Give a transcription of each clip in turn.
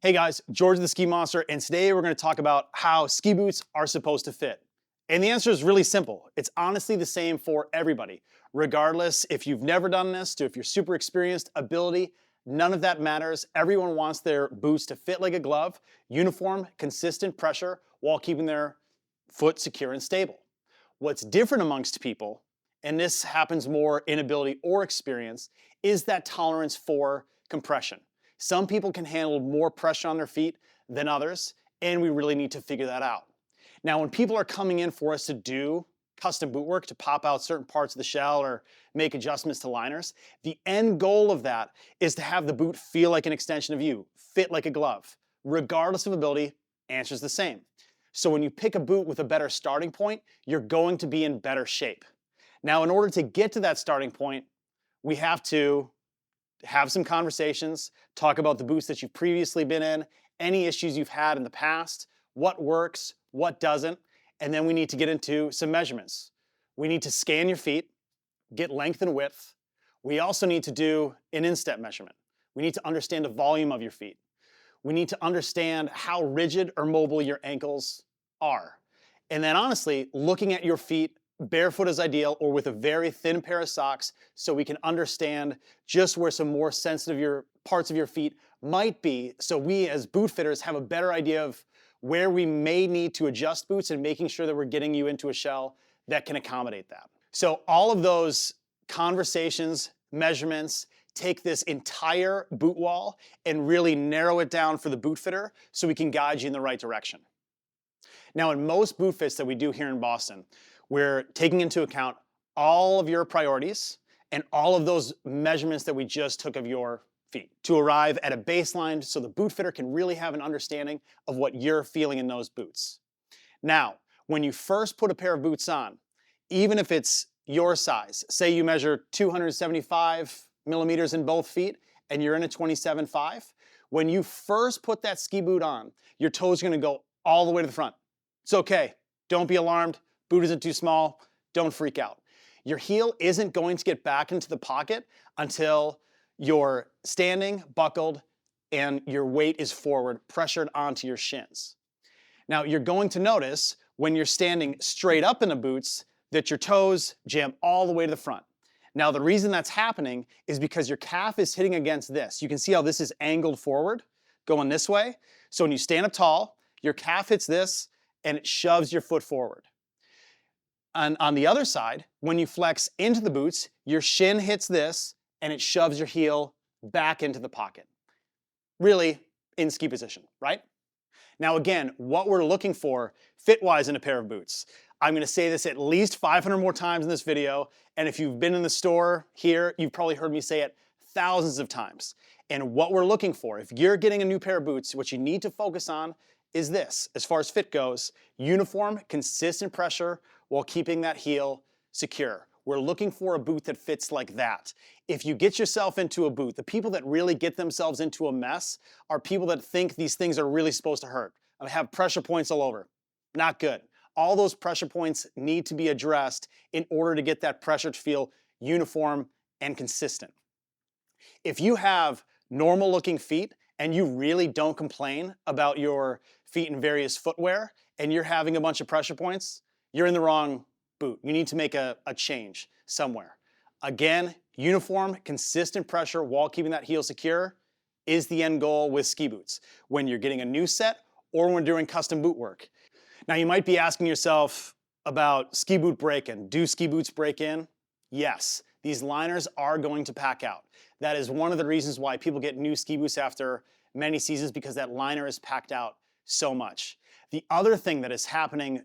Hey guys, George the Ski Monster, and today we're going to talk about how ski boots are supposed to fit. And the answer is really simple. It's honestly the same for everybody. Regardless if you've never done this to if you're super experienced, ability, none of that matters. Everyone wants their boots to fit like a glove, uniform, consistent pressure while keeping their foot secure and stable. What's different amongst people, and this happens more in ability or experience, is that tolerance for compression. Some people can handle more pressure on their feet than others, and we really need to figure that out. Now, when people are coming in for us to do custom boot work, to pop out certain parts of the shell or make adjustments to liners, the end goal of that is to have the boot feel like an extension of you, fit like a glove. Regardless of ability, answer's the same. So when you pick a boot with a better starting point, you're going to be in better shape. Now, in order to get to that starting point, we have to have some conversations, talk about the boots that you've previously been in, any issues you've had in the past, what works, what doesn't, and then we need to get into some measurements. We need to scan your feet, get length and width. We also need to do an instep measurement. We need to understand the volume of your feet. We need to understand how rigid or mobile your ankles are. And then honestly, looking at your feet barefoot is ideal, or with a very thin pair of socks, so we can understand just where some more sensitive parts of your feet might be, so we as boot fitters have a better idea of where we may need to adjust boots and making sure that we're getting you into a shell that can accommodate that. So all of those conversations, measurements, take this entire boot wall and really narrow it down for the boot fitter so we can guide you in the right direction. Now, in most boot fits that we do here in Boston, we're taking into account all of your priorities and all of those measurements that we just took of your feet to arrive at a baseline so the boot fitter can really have an understanding of what you're feeling in those boots. Now, when you first put a pair of boots on, even if it's your size, say you measure 275 millimeters in both feet and you're in a 27.5, when you first put that ski boot on, your toes are going to go all the way to the front. It's okay. Don't be alarmed. Boot isn't too small, don't freak out. Your heel isn't going to get back into the pocket until you're standing, buckled, and your weight is forward, pressured onto your shins. Now, you're going to notice when you're standing straight up in the boots that your toes jam all the way to the front. Now, the reason that's happening is because your calf is hitting against this. You can see how this is angled forward, going this way. So when you stand up tall, your calf hits this and it shoves your foot forward. And on the other side, when you flex into the boots, your shin hits this and it shoves your heel back into the pocket. Really in ski position, right? Now again, what we're looking for fit-wise in a pair of boots. I'm gonna say this at least 500 more times in this video, and if you've been in the store here, you've probably heard me say it thousands of times. And what we're looking for, if you're getting a new pair of boots, what you need to focus on is this, as far as fit goes: uniform, consistent pressure while keeping that heel secure. We're looking for a boot that fits like that. If you get yourself into a boot, the people that really get themselves into a mess are people that think these things are really supposed to hurt. I have pressure points all over. Not good. All those pressure points need to be addressed in order to get that pressure to feel uniform and consistent. If you have normal looking feet and you really don't complain about your feet in various footwear and you're having a bunch of pressure points, you're in the wrong boot. You need to make a change somewhere. Again, uniform, consistent pressure while keeping that heel secure is the end goal with ski boots when you're getting a new set or when doing custom boot work. Now you might be asking yourself about ski boot break-in. Do ski boots break in? Yes, these liners are going to pack out. That is one of the reasons why people get new ski boots after many seasons, because that liner is packed out so much. The other thing that is happening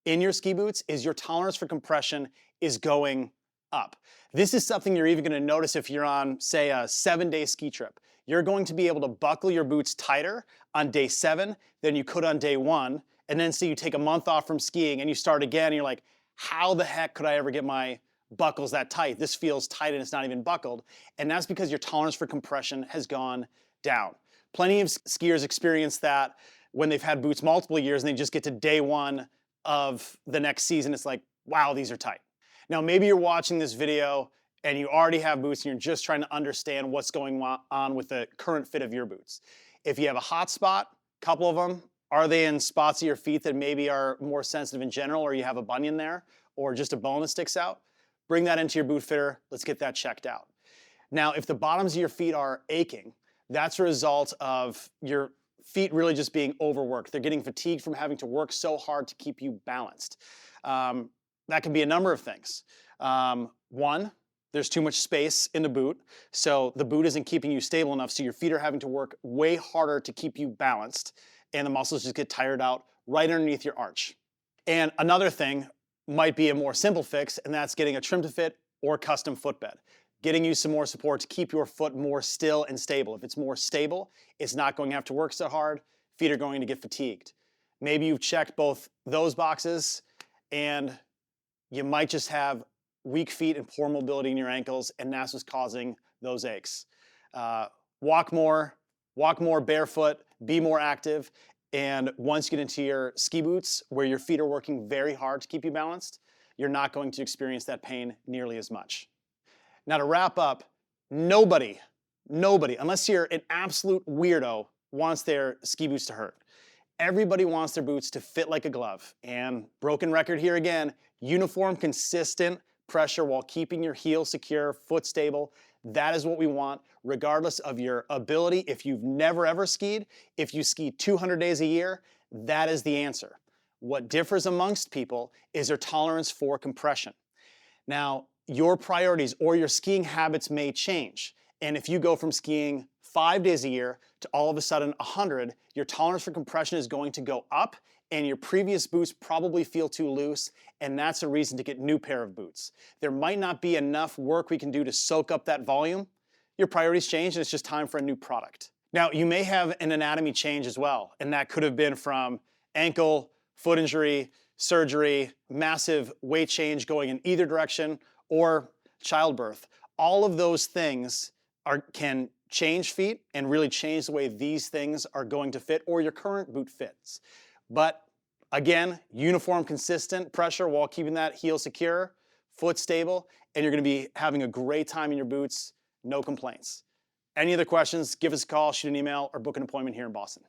in your ski boots is your tolerance for compression is going up. This is something you're even going to notice if you're on, say, a 7-day ski trip. You're going to be able to buckle your boots tighter on day 7 than you could on day 1. And then say you take a month off from skiing and you start again and you're like, how the heck could I ever get my buckles that tight? This feels tight and it's not even buckled. And that's because your tolerance for compression has gone down. Plenty of skiers experience that when they've had boots multiple years and they just get to day 1 of the next season. It's like, wow, these are tight. Now, maybe you're watching this video and you already have boots and you're just trying to understand what's going on with the current fit of your boots. If you have a hot spot, a couple of them, are they in spots of your feet that maybe are more sensitive in general, or you have a bunion there, or just a bone that sticks out? Bring that into your boot fitter. Let's get that checked out. Now, if the bottoms of your feet are aching, that's a result of your feet really just being overworked. They're getting fatigued from having to work so hard to keep you balanced. That can be a number of things. One, there's too much space in the boot, so the boot isn't keeping you stable enough, so your feet are having to work way harder to keep you balanced, and the muscles just get tired out right underneath your arch. And another thing might be a more simple fix, and that's getting a trim to fit or custom footbed. Getting you some more support to keep your foot more still and stable. If it's more stable, it's not going to have to work so hard, feet are going to get fatigued. Maybe you've checked both those boxes, and you might just have weak feet and poor mobility in your ankles, and that's what's causing those aches. Walk more barefoot, be more active, and once you get into your ski boots where your feet are working very hard to keep you balanced, you're not going to experience that pain nearly as much. Now to wrap up, nobody, unless you're an absolute weirdo, wants their ski boots to hurt. Everybody wants their boots to fit like a glove. And broken record here again, uniform, consistent pressure while keeping your heel secure, foot stable. That is what we want, regardless of your ability. If you've never ever skied, if you ski 200 days a year, that is the answer. What differs amongst people is their tolerance for compression. Now, your priorities or your skiing habits may change. And if you go from skiing 5 days a year to all of a sudden 100, your tolerance for compression is going to go up, and your previous boots probably feel too loose, and that's a reason to get a new pair of boots. There might not be enough work we can do to soak up that volume. Your priorities change, and it's just time for a new product. Now, you may have an anatomy change as well, and that could have been from ankle, foot injury, surgery, massive weight change going in either direction, or childbirth. All of those things can change feet and really change the way these things are going to fit or your current boot fits. But again, uniform, consistent pressure while keeping that heel secure, foot stable, and you're going to be having a great time in your boots, no complaints. Any other questions, give us a call, shoot an email, or book an appointment here in Boston.